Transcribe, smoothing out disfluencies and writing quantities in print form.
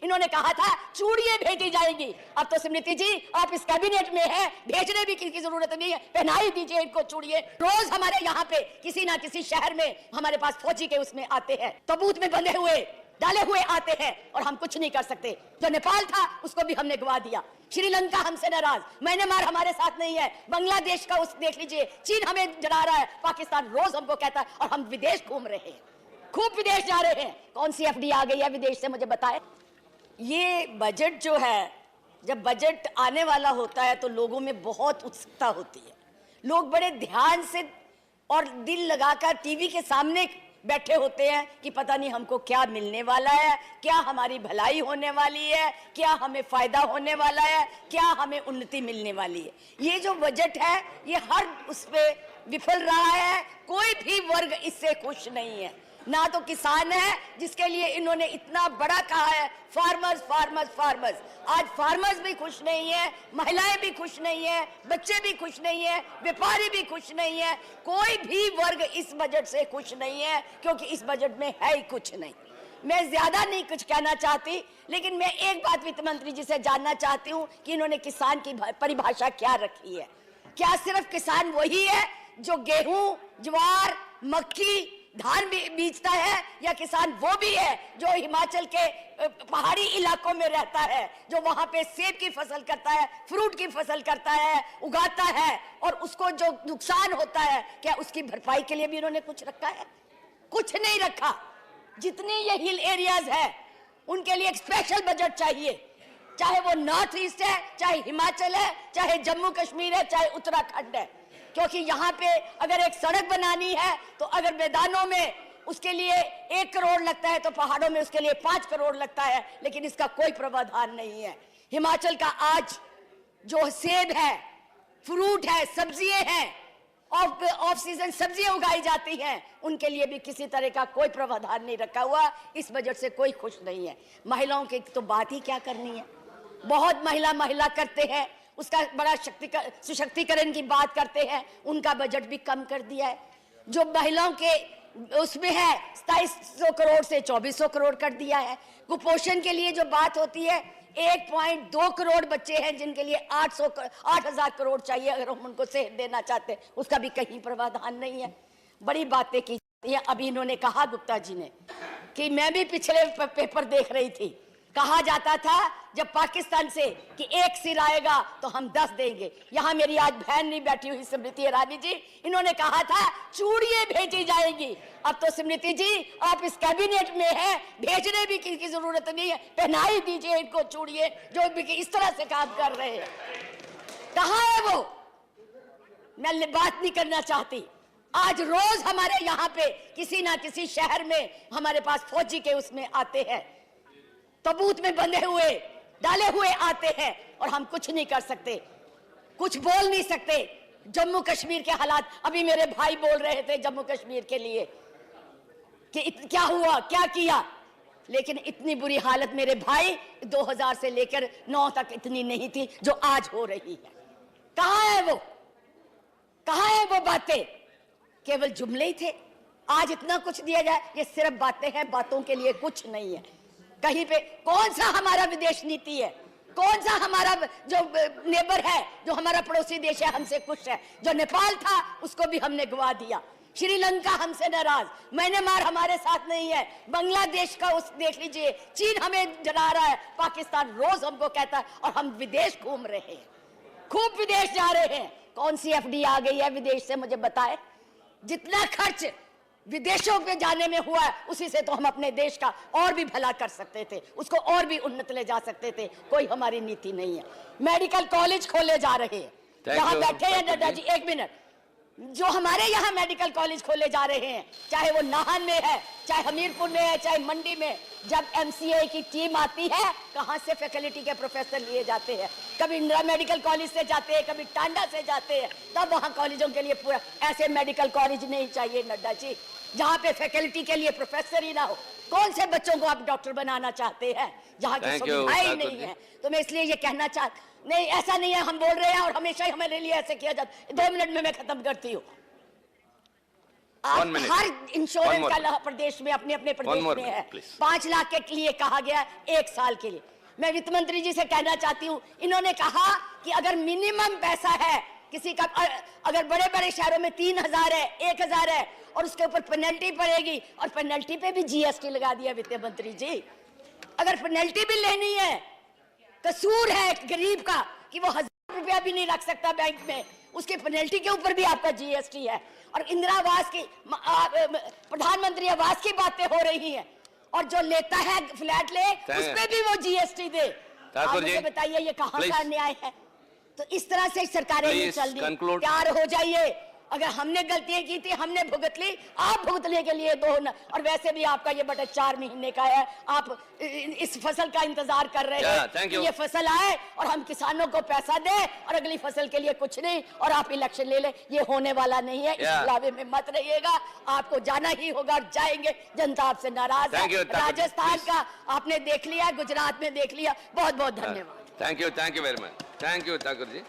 इन्होंने कहा था चूड़ियां भेजी जाएंगी। अब तो स्मृति जी आप इस कैबिनेट में हैं, भेजने भी की जरूरत नहीं है, पहना ही दीजिए इनको चूड़ियां। रोज हमारे यहाँ पे किसी ना किसी शहर में हमारे पास फौजी के उसमें आते हैं, तबूत में बंधे हुए डाले हुए आते हैं और हम कुछ नहीं कर सकते। जो नेपाल था उसको भी हमने गवा दिया, श्रीलंका हमसे नाराज, म्यांमार हमारे साथ नहीं है, बांग्लादेश का उस देख लीजिए, चीन हमें डरा रहा है, पाकिस्तान रोज हमको कहता है और हम विदेश घूम रहे हैं, खूब विदेश जा रहे हैं। कौन सी एफडी आ गई है विदेश से मुझे बताए। ये बजट जो है, जब बजट आने वाला होता है तो लोगों में बहुत उत्सुकता होती है, लोग बड़े ध्यान से और दिल लगाकर टीवी के सामने बैठे होते हैं कि पता नहीं हमको क्या मिलने वाला है, क्या हमारी भलाई होने वाली है, क्या हमें फायदा होने वाला है, क्या हमें उन्नति मिलने वाली है। ये जो बजट है ये हर उस पे विफल रहा है, कोई भी वर्ग इससे खुश नहीं है। ना तो किसान है जिसके लिए इन्होंने इतना बड़ा कहा है फार्मर्स फार्मर्स फार्मर्स, आज फार्मर्स भी खुश नहीं है, महिलाएं भी खुश नहीं है, बच्चे भी खुश नहीं है, व्यापारी भी खुश नहीं है, कोई भी वर्ग इस बजट से खुश नहीं है, क्योंकि इस बजट में है ही कुछ नहीं। मैं ज्यादा नहीं कुछ कहना चाहती, लेकिन मैं एक बात वित्त मंत्री जी से जानना चाहती हूँ कि इन्होंने किसान की परिभाषा क्या रखी है। क्या सिर्फ किसान वही है जो गेहूं, ज्वार, मक्की, धान बीजता है, या किसान वो भी है जो हिमाचल के पहाड़ी इलाकों में रहता है, जो वहां पे सेब की फसल करता है, फ्रूट की फसल करता है, उगाता है, और उसको जो नुकसान होता है क्या उसकी भरपाई के लिए भी इन्होंने कुछ रखा है? कुछ नहीं रखा। जितने ये हिल एरियाज है उनके लिए एक स्पेशल बजट चाहिए, चाहे वो नॉर्थ ईस्ट है, चाहे हिमाचल है, चाहे जम्मू कश्मीर है, चाहे उत्तराखंड है, क्योंकि यहाँ पे अगर एक सड़क बनानी है तो अगर मैदानों में उसके लिए 1 करोड़ लगता है तो पहाड़ों में उसके लिए 5 करोड़ लगता है, लेकिन इसका कोई प्रावधान नहीं है। हिमाचल का आज जो सेब है, फ्रूट है, सब्जियां हैं, ऑफ सीजन सब्जियां उगाई जाती हैं, उनके लिए भी किसी तरह का कोई प्रावधान नहीं रखा हुआ। इस बजट से कोई खुश नहीं है। महिलाओं की तो बात ही क्या करनी है, बहुत महिला करते हैं, उसका बड़ा सशक्तिकरण की बात करते हैं, उनका बजट भी कम कर दिया है। जो महिलाओं के उसमें है 2700 करोड़ से 2400 करोड़ कर दिया है। कुपोषण के लिए जो बात होती है 1.2 करोड़ बच्चे हैं जिनके लिए 8,000 करोड़ चाहिए, अगर हम उनको सेहत देना चाहते हैं, उसका भी कहीं प्रावधान नहीं है। बड़ी बातें की जाती हैं। अभी इन्होंने कहा गुप्ता जी ने कि मैं भी पिछले पेपर देख रही थी, कहा जाता था जब पाकिस्तान से कि 1 सिर आएगा तो हम 10 देंगे। यहाँ मेरी आज बहन नहीं बैठी हुई स्मृति ईरानी जी, इन्होंने कहा था चूड़ियां भेजी जाएंगी। अब तो स्मृति जी आप इस कैबिनेट में हैं, भेजने भी की जरूरत नहीं है, पहना ही दीजिए इनको चूड़ियां जो भी इस तरह से काम कर रहे हैं। कहाँ है वो? मैं बात नहीं करना चाहती। आज रोज हमारे यहाँ पे किसी ना किसी शहर में हमारे पास फौजी के उसमें आते हैं, तबूत में बंधे हुए डाले हुए आते हैं और हम कुछ नहीं कर सकते, कुछ बोल नहीं सकते। जम्मू कश्मीर के हालात, अभी मेरे भाई बोल रहे थे जम्मू कश्मीर के लिए कि क्या हुआ, क्या किया, लेकिन इतनी बुरी हालत मेरे भाई 2000 से लेकर 9 तक इतनी नहीं थी जो आज हो रही है। कहाँ है वो? कहाँ है वो बातें? केवल जुमले ही थे। आज इतना कुछ दिया जाए, ये सिर्फ बातें हैं, बातों के लिए कुछ नहीं है। कहीं पे कौन सा हमारा विदेश नीति है, कौन सा हमारा जो नेबर है, जो हमारा पड़ोसी देश है हमसे खुश है? जो नेपाल था उसको भी हमने गवा दिया, श्रीलंका हमसे नाराज, म्यांमार हमारे साथ नहीं है, बांग्लादेश का उस देख लीजिए, चीन हमें डरा रहा है, पाकिस्तान रोज हमको कहता है और हम विदेश घूम रहे हैं, खूब विदेश जा रहे हैं। कौन सी एफडी आ गई है विदेश से मुझे बताए। जितना खर्च विदेशों में जाने में हुआ है उसी से तो हम अपने देश का और भी भला कर सकते थे, उसको और भी उन्नत ले जा सकते थे। कोई हमारी नीति नहीं है। मेडिकल कॉलेज खोले जा रहे हैं, यहाँ बैठे हैं नड्डा जी, 1 मिनट, जो हमारे यहाँ मेडिकल कॉलेज खोले जा रहे हैं, चाहे वो नाहन में है, चाहे हमीरपुर में है, चाहे मंडी में, जब एमसीए की टीम आती है कहाँ से फैकल्टी के प्रोफेसर लिए जाते हैं, कभी इंदिरा मेडिकल कॉलेज से जाते हैं, कभी टांडा से जाते हैं, तब वहाँ कॉलेजों के लिए पूरा ऐसे मेडिकल कॉलेज नहीं चाहिए नड्डा जी जहाँ पे फैकल्टी के लिए प्रोफेसर ही ना हो। कौन से बच्चों को आप डॉक्टर बनाना चाहते हैं जहाँ की सुविधाएं नहीं है? तो मैं इसलिए ये कहना नहीं, ऐसा नहीं है हम बोल रहे हैं और हमेशा ही हमारे लिए ऐसे किया जाता है। 2 मिनट में मैं खत्म करती हूँ। One minute. हर One इंश्योरेंस more. का प्रदेश में अपने अपने प्रदेश more में minute, है। please. 5 लाख के लिए कहा गया 1 साल के लिए। मैं वित्त मंत्री जी से कहना चाहती हूँ, इन्होंने कहा कि अगर मिनिमम पैसा है किसी का, अगर बड़े बड़े शहरों में 3000 है, 1000 है और उसके ऊपर पेनल्टी पड़ेगी, और पेनल्टी पे भी जीएसटी लगा दिया वित्त मंत्री जी। अगर पेनल्टी भी लेनी है, कसूर है गरीब का कि वो 1000 रुपया भी नहीं रख सकता बैंक में, उसके पेनल्टी के ऊपर भी आपका जीएसटी है। और इंदिरा आवास की, प्रधानमंत्री आवास की बातें हो रही हैं, और जो लेता है फ्लैट ले उस पे भी वो जीएसटी दे। आप मुझे बताइए ये कहाँ का न्याय है? तो इस तरह से सरकारें नहीं चल रही। तैयार हो जाइए, अगर हमने गलतियां की थी हमने भुगत ली, आप भुगतने के लिए दो न, और वैसे भी आपका ये बजट 4 महीने का है, आप इस फसल का इंतजार कर रहे हैं कि ये फसल आए और हम किसानों को पैसा दें और अगली फसल के लिए कुछ नहीं, और आप इलेक्शन ले लें। ये होने वाला नहीं है। इस लावे में मत रहिएगा, आपको जाना ही होगा और जाएंगे। जनता आपसे नाराज है। राजस्थान का आपने देख लिया, गुजरात में देख लिया। बहुत बहुत धन्यवाद। Thank you very much. Thank you Thakur ji.